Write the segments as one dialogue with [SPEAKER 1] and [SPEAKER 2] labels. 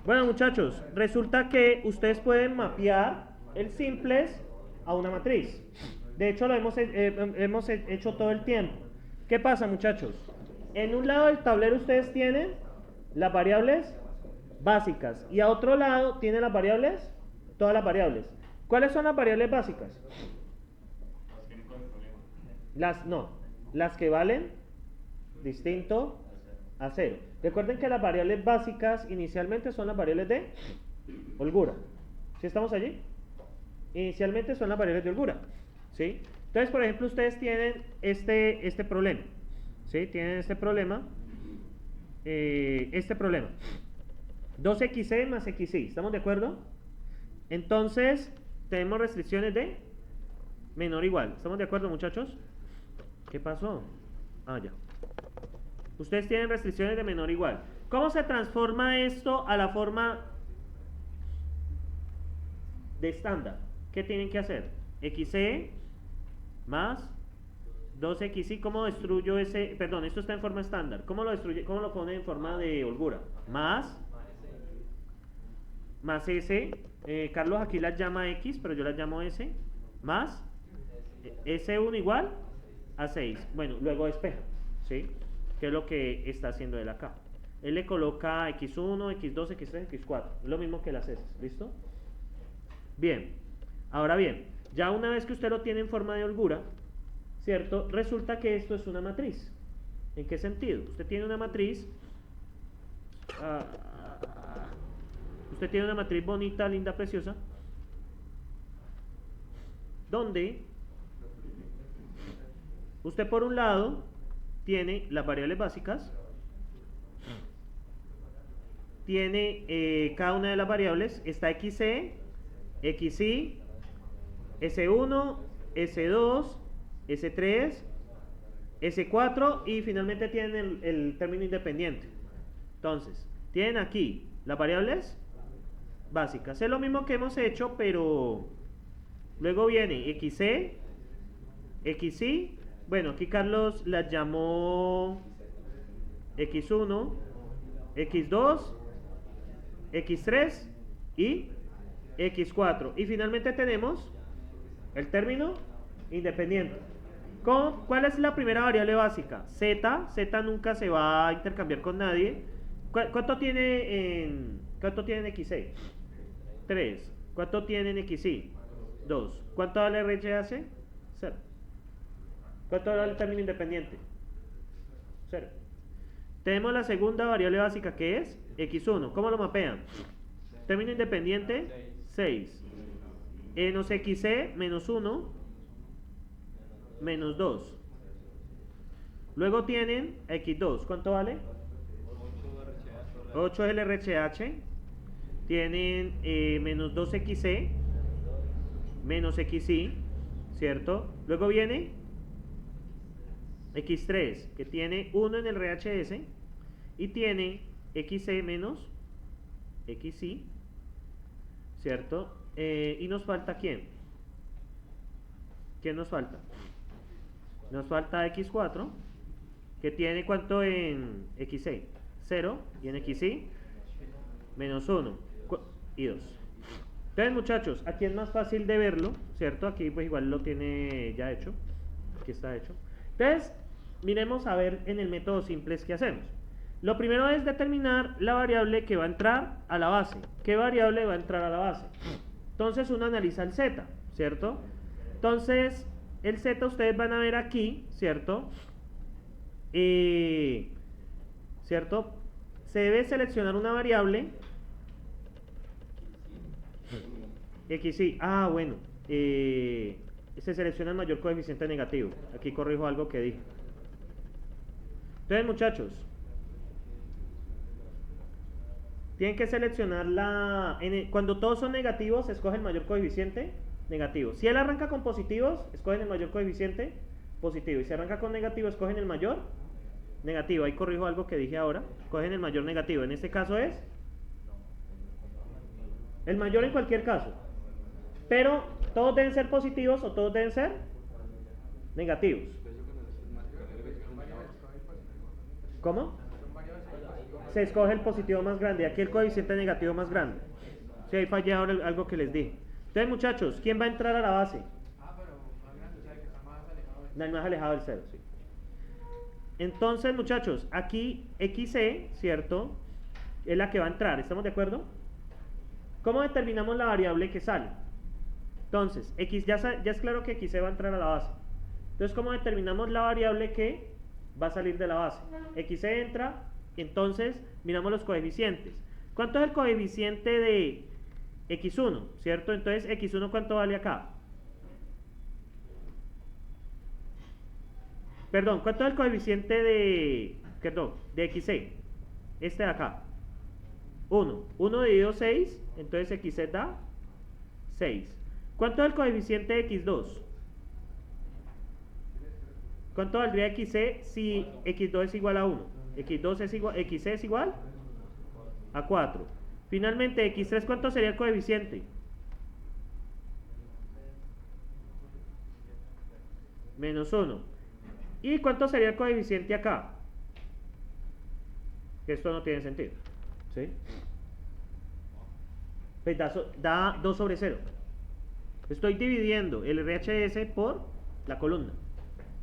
[SPEAKER 1] Bueno, muchachos, resulta que ustedes pueden mapear el simples a una matriz. De hecho, lo hemos hecho todo el tiempo. ¿Qué pasa, muchachos? En un lado del tablero ustedes tienen las variables básicas y a otro lado tienen las variables, todas las variables. ¿Cuáles son las variables básicas? No, las que valen distinto a cero. Recuerden que las variables básicas inicialmente son las variables de holgura. ¿Sí estamos allí? Inicialmente son las variables de holgura. ¿Sí? Entonces, por ejemplo, ustedes tienen este problema. ¿Sí? Tienen este problema. 2xc más xy. ¿Estamos de acuerdo? Entonces, tenemos restricciones de menor o igual. ¿Estamos de acuerdo, muchachos? ¿Qué pasó? Ah, ya. Ustedes tienen restricciones de menor o igual. ¿Cómo se transforma esto a la forma de estándar? ¿Qué tienen que hacer? xc más 2xy. ¿Cómo destruyo ese? Perdón, esto está en forma estándar. ¿Cómo lo destruye? ¿Cómo lo pone en forma de holgura? Más s. Carlos aquí las llama x, pero yo las llamo s. Más s1 igual a 6. Bueno, luego despeja. ¿Sí? ¿Qué es lo que está haciendo él acá? Él le coloca x1, x2, x3, x4. Es lo mismo que las s. ¿Listo? Bien. Ahora bien, ya una vez que usted lo tiene en forma de holgura, ¿cierto? Resulta que esto es una matriz. ¿En qué sentido? Usted tiene una matriz. Usted tiene una matriz bonita, linda, preciosa, donde usted por un lado tiene las variables básicas, tiene cada una de las variables, está xc, xy, s1, s2, s3, s4 y finalmente tienen el término independiente. Entonces, tienen aquí las variables básicas. Es lo mismo que hemos hecho, pero luego viene xc, xy. Bueno, aquí Carlos las llamó x1, x2, x3 y x4. Y finalmente tenemos el término independiente. ¿Cuál es la primera variable básica? Z nunca se va a intercambiar con nadie. ¿Cuánto tiene en xy? 3. ¿Cuánto tiene en xy? 2. ¿Cuánto vale RHS? 0. ¿Cuánto vale el término independiente? 0. Tenemos la segunda variable básica que es x1. ¿Cómo lo mapean? Término independiente 6. Menos xc menos 1 menos 2. Luego tienen x2. ¿Cuánto vale? 8 es el RHH. Tienen menos 2xc menos xy, ¿cierto? Luego viene x3, que tiene 1 en el RHS y tiene xc menos xy, ¿cierto? Y nos falta ¿quién? ¿Quién nos falta? Nos falta x4, que tiene ¿cuánto en xc? 0, y en xy menos 1 y 2. Entonces, muchachos, aquí es más fácil de verlo, ¿cierto? Aquí pues igual lo tiene ya hecho. Aquí está hecho. Entonces, miremos a ver en el método simples qué hacemos. Lo primero es determinar la variable que va a entrar a la base. ¿Qué variable va a entrar a la base? Entonces uno analiza el z, ¿cierto? Entonces, el z ustedes van a ver aquí, ¿cierto? ¿Cierto? Se debe seleccionar una variable xy. Bueno. Se selecciona el mayor coeficiente negativo. Aquí corrijo algo que dije. Entonces, muchachos, tienen que seleccionar cuando todos son negativos, escoge el mayor coeficiente negativo. Si él arranca con positivos, escogen el mayor coeficiente positivo. Y si arranca con negativo, escogen el mayor negativo. Ahí corrijo algo que dije ahora. Escogen el mayor negativo. En este caso es el mayor en cualquier caso. Pero todos deben ser positivos o todos deben ser negativos. ¿Cómo? se escoge el positivo más grande. Aquí el coeficiente negativo más grande. Si ahí fallé ahora algo que les di. Entonces, muchachos, ¿quién va a entrar a la base?
[SPEAKER 2] Pero más grande, o sea, que está más alejado del
[SPEAKER 1] No, el más alejado del 0, sí. Entonces, muchachos, aquí XC, ¿cierto? Es la que va a entrar, ¿estamos de acuerdo? ¿Cómo determinamos la variable que sale? Entonces, ya es claro que XC va a entrar a la base. Entonces, ¿cómo determinamos la variable que va a salir de la base? XC entra, entonces miramos los coeficientes. ¿Cuánto es el coeficiente de X1? ¿Cierto? Entonces, X1, ¿cuánto vale acá? Perdón, ¿cuánto es el coeficiente de XC? Este de acá. 1. 1 dividido 6, entonces XC da 6. ¿Cuánto es el coeficiente de X2? ¿Cuánto valdría XC si X2 es igual a 1? XC es igual a 4. Finalmente, X3, ¿cuánto sería el coeficiente? Menos 1. ¿Y cuánto sería el coeficiente acá? Que esto no tiene sentido. ¿Sí? Pues da 2 sobre 0. Estoy dividiendo el RHS por la columna,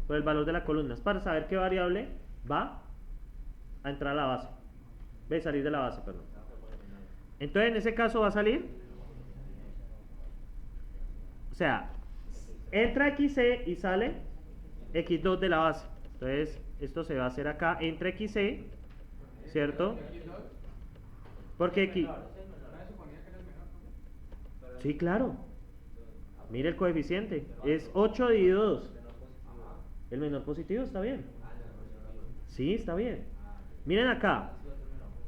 [SPEAKER 1] por el valor de la columna, para saber qué variable va a entrar a la base. Va a salir de la base, perdón. Entonces, en ese caso va a salir, o sea, entra XC y sale X2 de la base. Entonces, esto se va a hacer acá, entra XC, ¿cierto? Porque X... Sí, claro. Mire el coeficiente. Es 8 dividido 2. El menor positivo está bien. Sí, está bien. Miren acá.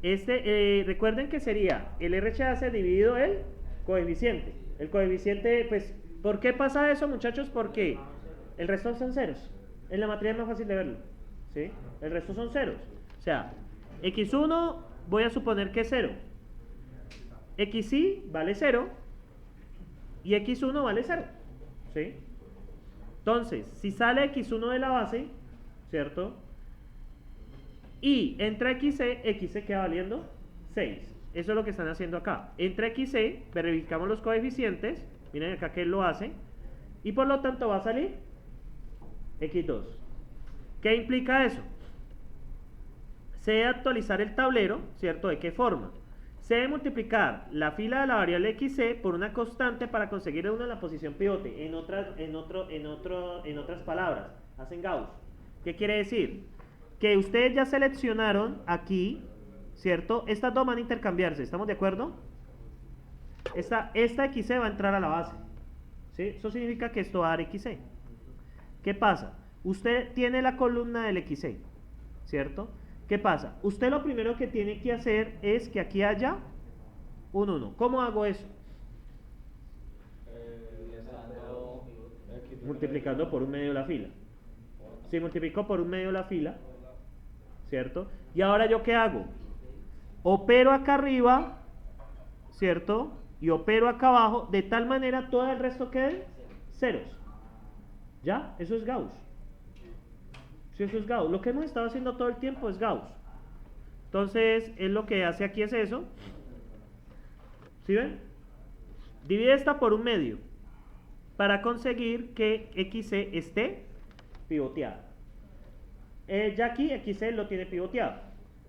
[SPEAKER 1] Recuerden que sería el RHS dividido el coeficiente. El coeficiente, pues, ¿por qué pasa eso, muchachos? Porque el resto son ceros. En la materia es más fácil de verlo. ¿Sí? El resto son ceros. O sea, X1 voy a suponer que es 0. XY vale 0. Y X1 vale 0. ¿Sí? Entonces, si sale X1 de la base, ¿cierto? Y entra XC, XC queda valiendo 6. Eso es lo que están haciendo acá. Entra XC, verificamos los coeficientes. Miren acá que él lo hace. Y por lo tanto va a salir X2. ¿Qué implica eso? Se debe actualizar el tablero, ¿cierto? ¿De qué forma? Se debe multiplicar la fila de la variable XC por una constante para conseguir una en la posición pivote. En otras palabras, hacen Gauss. ¿Qué quiere decir? Que ustedes ya seleccionaron aquí, ¿cierto? Estas dos van a intercambiarse, ¿estamos de acuerdo? Esta XC va a entrar a la base, ¿sí? Eso significa que esto va a dar XC. ¿Qué pasa? Usted tiene la columna del XC, ¿cierto? ¿Qué pasa? Usted lo primero que tiene que hacer es que aquí haya un 1. ¿Cómo hago eso? Multiplicando por un medio la fila. Si multiplico por un medio la fila, ¿cierto? Y ahora ¿yo qué hago? Opero acá arriba, ¿cierto? Y opero acá abajo, de tal manera todo el resto quede ceros. ¿Ya? Eso es Gauss. Si eso es Gauss. Lo que hemos estado haciendo todo el tiempo es Gauss. Entonces, él lo que hace aquí es eso. ¿Sí ven? Divide esta por un medio para conseguir que XC esté pivoteado. Ya aquí XC lo tiene pivoteado.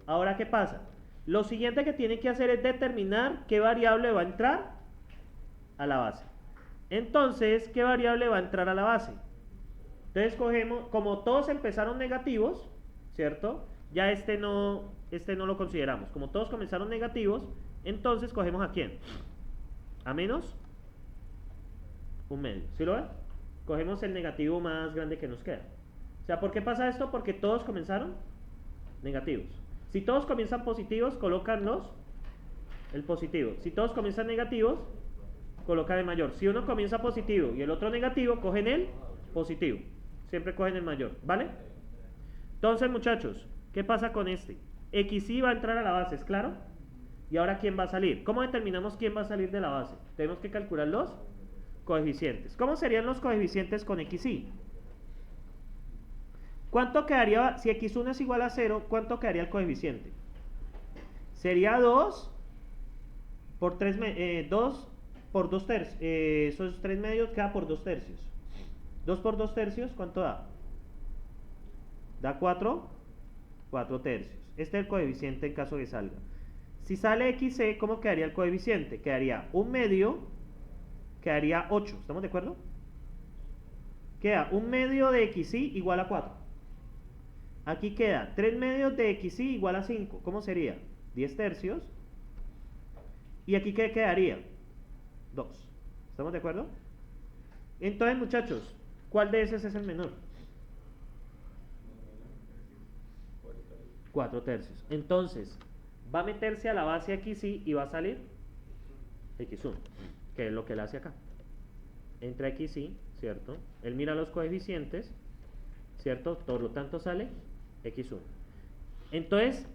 [SPEAKER 1] Ahora, ¿qué pasa? Lo siguiente que tiene que hacer es determinar qué variable va a entrar a la base. Entonces, ¿qué variable va a entrar a la base? Entonces cogemos, como todos empezaron negativos, ¿cierto? Ya este no lo consideramos. Como todos comenzaron negativos, entonces cogemos ¿a quién? A menos un medio. ¿Sí lo ven? Cogemos el negativo más grande que nos queda. O sea, ¿por qué pasa esto? Porque todos comenzaron negativos. Si todos comienzan positivos, colocan el positivo. Si todos comienzan negativos, colocan el mayor. Si uno comienza positivo y el otro negativo, cogen el positivo. Siempre cogen el mayor, ¿vale? Entonces, muchachos, ¿qué pasa con este? XY va a entrar a la base, ¿es claro? ¿Y ahora quién va a salir? ¿Cómo determinamos quién va a salir de la base? Tenemos que calcular los coeficientes. ¿Cómo serían los coeficientes con XY? ¿Cuánto quedaría, si X1 es igual a 0, cuánto quedaría el coeficiente? Sería 2 por 3, 2 por 2 tercios. Esos 3 medios queda por 2 tercios. 2 por 2 tercios, ¿cuánto da? Da 4 tercios. Este es el coeficiente en caso de que salga. Si sale XC, ¿cómo quedaría el coeficiente? Quedaría 1 medio, quedaría 8. ¿Estamos de acuerdo? Queda 1 medio de XY igual a 4. Aquí queda 3 medios de XY igual a 5. ¿Cómo sería? 10 tercios. ¿Y aquí qué quedaría? 2. ¿Estamos de acuerdo? Entonces, muchachos, ¿cuál de esos es el menor? 4 tercios. Entonces, va a meterse a la base XY y va a salir X1, que es lo que él hace acá. Entra XY, ¿cierto? Él mira los coeficientes, ¿cierto? Por lo tanto sale X1. Entonces,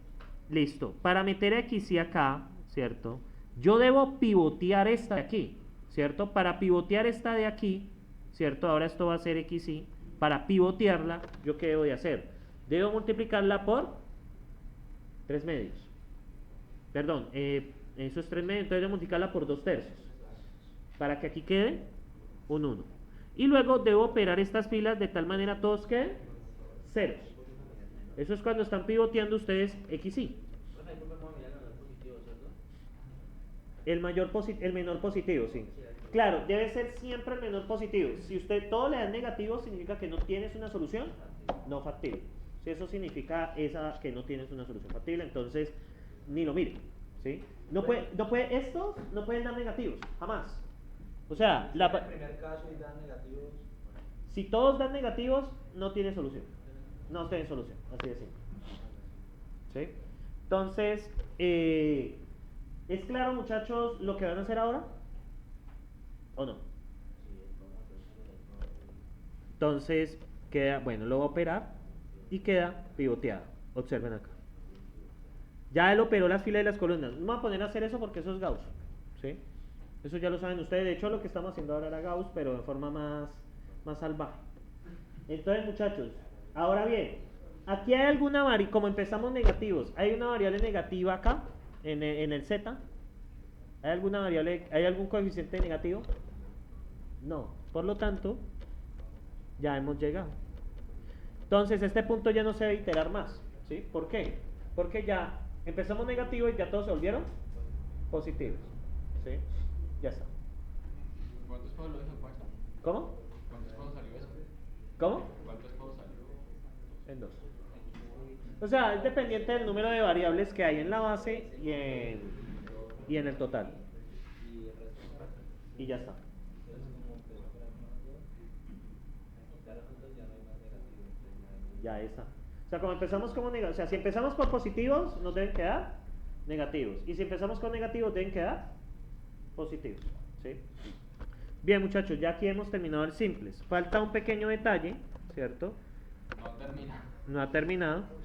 [SPEAKER 1] listo. Para meter a XY acá, ¿cierto? Yo debo pivotear esta de aquí, ¿cierto? Para pivotear esta de aquí, ¿cierto? Ahora esto va a ser XY. Para pivotearla, ¿yo qué debo de hacer? Debo multiplicarla por 3 medios. Perdón, eso es 3 medios, entonces debo multiplicarla por 2 tercios. Para que aquí quede un 1. Y luego debo operar estas filas de tal manera todos queden ceros. Eso es cuando están pivoteando ustedes XY. El menor positivo, sí. Claro, debe ser siempre el menor positivo. Si usted todo le da negativo, significa que no tienes una solución no factible. Si eso significa que no tienes una solución factible, entonces ni lo mire, ¿sí? Estos no pueden dar negativos, jamás. O sea,
[SPEAKER 3] en el primer caso y dan negativos.
[SPEAKER 1] Si todos dan negativos, no tiene solución. No tiene solución, así de simple. ¿Sí? Entonces, ¿es claro, muchachos, lo que van a hacer ahora? ¿O no? Entonces, queda, bueno, lo voy a operar y queda pivoteado. Observen acá. Ya él operó las filas y las columnas. No me voy a poner a hacer eso porque eso es Gauss, ¿sí? Eso ya lo saben ustedes. De hecho, lo que estamos haciendo ahora era Gauss, pero de forma más salvaje. Entonces, muchachos, ahora bien, aquí hay alguna variable, como empezamos negativos, hay una variable negativa acá, en el Z. ¿Hay alguna variable, hay algún coeficiente negativo? No. Por lo tanto, ya hemos llegado. Entonces, este punto ya no se debe iterar más, ¿sí? ¿Por qué? Porque ya empezamos negativos y ya todos se volvieron positivos, ¿sí? Ya está.
[SPEAKER 2] ¿Cuántos espados lo hizo cuánto?
[SPEAKER 1] ¿Cómo?
[SPEAKER 2] ¿Cuántos espados salió eso?
[SPEAKER 1] ¿Cómo?
[SPEAKER 2] ¿Cuántos espados salió?
[SPEAKER 1] En 2. O sea, es dependiente del número de variables que hay en la base y en el total. Y ya está. Ya está. O sea, como empezamos como negativos, o sea, si empezamos por positivos, nos deben quedar negativos. Y si empezamos con negativos, deben quedar positivos. ¿Sí? Bien, muchachos, ya aquí hemos terminado el simples. Falta un pequeño detalle, ¿cierto?
[SPEAKER 2] No termina.
[SPEAKER 1] No ha terminado.